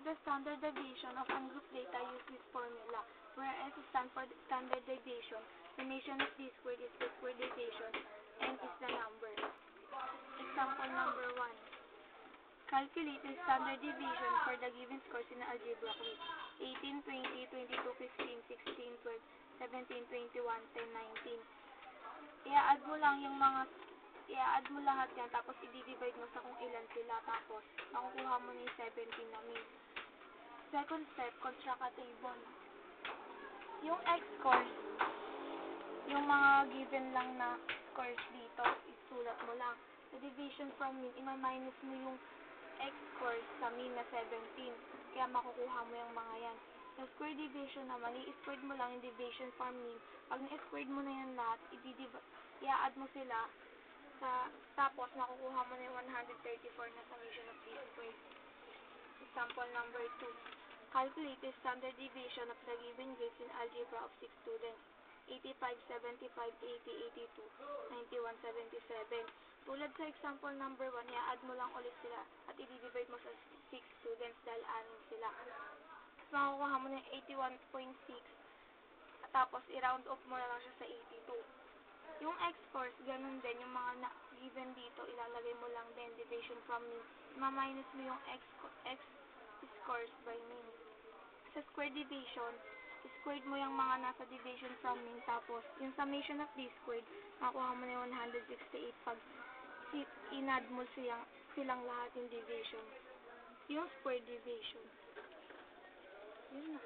the standard deviation of ungroup data, use this formula, where S stands for standard deviation, summation of D squared is the square deviation, N is the number. Example number 1. Calculate the standard deviation for the given scores in the algebra quiz. 18, 20, 22, 15, 16, 12, 17, 21, 10, 19. I-add mo lahat yan, tapos i-divide mo sa kung ilan sila, tapos makukuha mo na yung 17 na mean. Second step, construct a table. Yung X scores, yung mga given lang na scores dito, isulat mo lang. The deviation from mean, ima-minus mo yung X scores sa mean na 17. Kaya makukuha mo yung mga yan. Sa square deviation naman, i-squared mo lang yung deviation from mean. Pag na-squared mo na yan lahat, i-add mo sila, tapos makukuha mo na yung 134 na summation of D squared. Example number 2. Calculate the standard deviation of the given grades in algebra of 6 students. 85, 75, 80, 82, 91, 77. Tulad sa example number 1, i-add mo lang ulit sila at i-divide mo sa 6 students dahil anim sila. Makukuha mo na yung 81.6, tapos i-round off mo na lang siya sa 82. Yung X scores, ganun din, yung mga given dito, ilalagay mo lang din, division from mean. Ma-minus mo yung X scores by mean. Sa square division, squared mo yung mga nasa division from mean, tapos yung summation of D squared, makuha mo na yung 168 pag inad mo silang lahat yung division. Yung square division. Yun na.